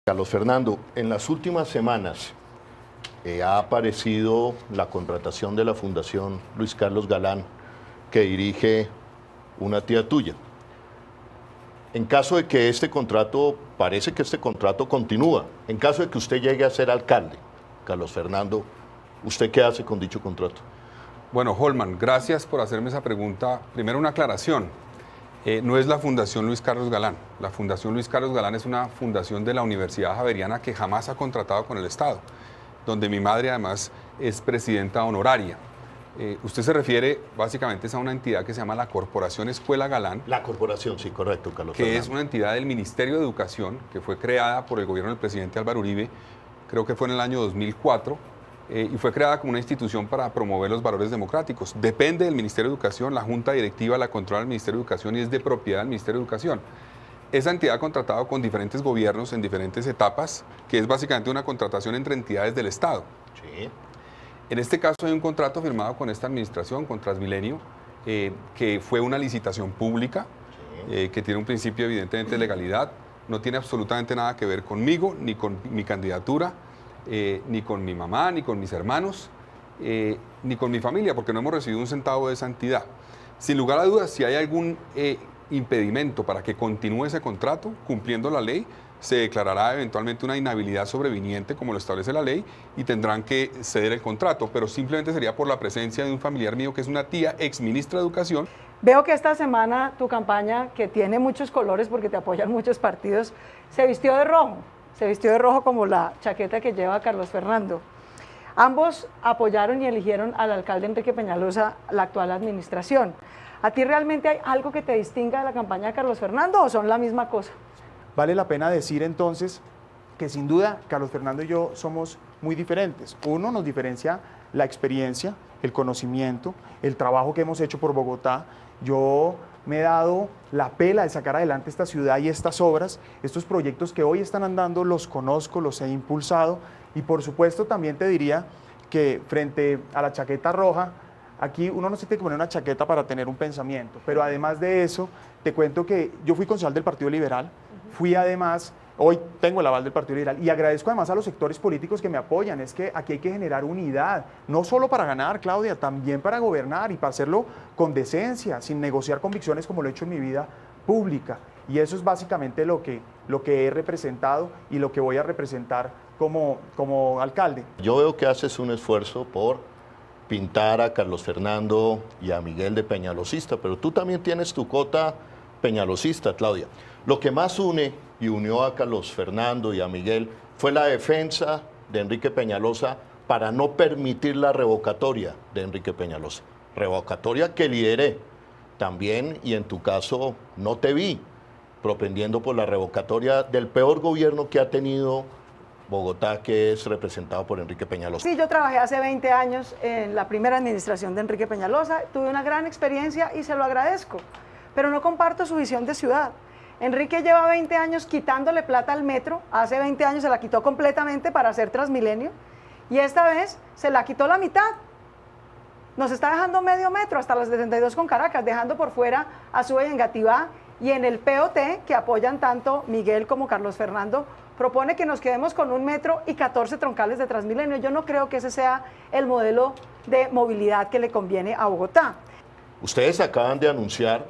Carlos Fernando, en las últimas semanas ha aparecido la contratación de la Fundación Luis Carlos Galán, que dirige una tía tuya. En caso de que parece que este contrato continúa, en caso de que usted llegue a ser alcalde, Carlos Fernando, ¿usted qué hace con dicho contrato? Bueno, Holman, gracias por hacerme esa pregunta. Primero, una aclaración. No es la Fundación Luis Carlos Galán. La Fundación Luis Carlos Galán es una fundación de la Universidad Javeriana que jamás ha contratado con el Estado, donde mi madre además es presidenta honoraria. Usted se refiere básicamente a una entidad que se llama la Corporación Escuela Galán. La corporación, sí, correcto, Carlos Que Fernando. es una entidad del Ministerio de Educación que fue creada por el gobierno del presidente Álvaro Uribe, creo que fue en el año 2004, y fue creada como una institución para promover los valores democráticos. Depende del Ministerio de Educación, la Junta Directiva la controla el Ministerio de Educación y es de propiedad del Ministerio de Educación. Esa entidad ha contratado con diferentes gobiernos en diferentes etapas, que es básicamente una contratación entre entidades del Estado. Sí. En este caso hay un contrato firmado con esta administración, con Transmilenio, que fue una licitación pública, que tiene un principio evidentemente de legalidad, no tiene absolutamente nada que ver conmigo, ni con mi candidatura, ni con mi mamá, ni con mis hermanos, ni con mi familia, porque no hemos recibido un centavo de esa entidad. Sin lugar a dudas, si hay algún impedimento para que continúe ese contrato, cumpliendo la ley, se declarará eventualmente una inhabilidad sobreviniente, como lo establece la ley, y tendrán que ceder el contrato, pero simplemente sería por la presencia de un familiar mío que es una tía exministra de Educación. Veo que esta semana tu campaña, que tiene muchos colores porque te apoyan muchos partidos, se vistió de rojo como la chaqueta que lleva Carlos Fernando. Ambos apoyaron y eligieron al alcalde Enrique Peñalosa, la actual administración. ¿A ti realmente hay algo que te distinga de la campaña de Carlos Fernando o son la misma cosa? Vale la pena decir entonces que sin duda Carlos Fernando y yo somos muy diferentes. Uno, nos diferencia la experiencia, el conocimiento, el trabajo que hemos hecho por Bogotá. Yo me he dado la pela de sacar adelante esta ciudad y estas obras, estos proyectos que hoy están andando, los conozco, los he impulsado y por supuesto también te diría que frente a la chaqueta roja, aquí uno no se tiene que poner una chaqueta para tener un pensamiento, pero además de eso, te cuento que yo fui concejal del Partido Liberal, fui además, hoy tengo el aval del Partido Liberal y agradezco además a los sectores políticos que me apoyan, es que aquí hay que generar unidad, no solo para ganar, Claudia, también para gobernar y para hacerlo con decencia, sin negociar convicciones como lo he hecho en mi vida pública. Y eso es básicamente lo que he representado y lo que voy a representar como alcalde. Yo veo que haces un esfuerzo por pintar a Carlos Fernando y a Miguel de peñalosista, pero tú también tienes tu cota peñalosista, Claudia. Lo que más une y unió a Carlos Fernando y a Miguel fue la defensa de Enrique Peñalosa para no permitir la revocatoria de Enrique Peñalosa. Revocatoria que lideré también, y en tu caso no te vi propendiendo por la revocatoria del peor gobierno que ha tenido Bogotá, que es representado por Enrique Peñalosa. Sí, yo trabajé hace 20 años en la primera administración de Enrique Peñalosa, tuve una gran experiencia y se lo agradezco, pero no comparto su visión de ciudad. Enrique lleva 20 años quitándole plata al metro, hace 20 años se la quitó completamente para hacer Transmilenio y esta vez se la quitó la mitad. Nos está dejando medio metro hasta las 72 con Caracas, dejando por fuera a Suba y Engativá, y en el POT, que apoyan tanto Miguel como Carlos Fernando, propone que nos quedemos con 1 metro y 14 troncales de Transmilenio. Yo no creo que ese sea el modelo de movilidad que le conviene a Bogotá. Ustedes acaban de anunciar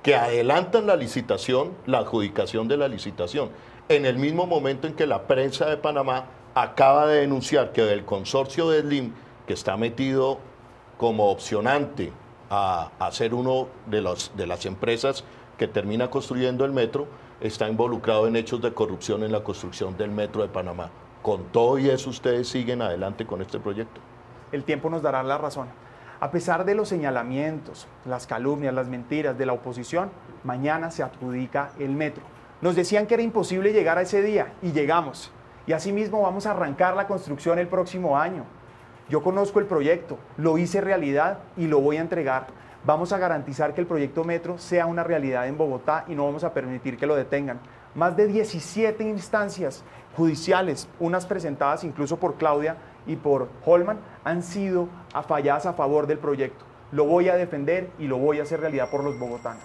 que adelantan la licitación, la adjudicación de la licitación, en el mismo momento en que la prensa de Panamá acaba de denunciar que del consorcio de Slim, que está metido como opcionante a ser uno de las empresas que termina construyendo el metro, está involucrado en hechos de corrupción en la construcción del metro de Panamá. Con todo y eso, ¿ustedes siguen adelante con este proyecto? El tiempo nos dará la razón. A pesar de los señalamientos, las calumnias, las mentiras de la oposición, mañana se adjudica el metro. Nos decían que era imposible llegar a ese día y llegamos. Y asimismo vamos a arrancar la construcción el próximo año. Yo conozco el proyecto, lo hice realidad y lo voy a entregar. Vamos a garantizar que el proyecto Metro sea una realidad en Bogotá y no vamos a permitir que lo detengan. Más de 17 instancias judiciales, unas presentadas incluso por Claudia y por Holman, han sido falladas a favor del proyecto. Lo voy a defender y lo voy a hacer realidad por los bogotanos.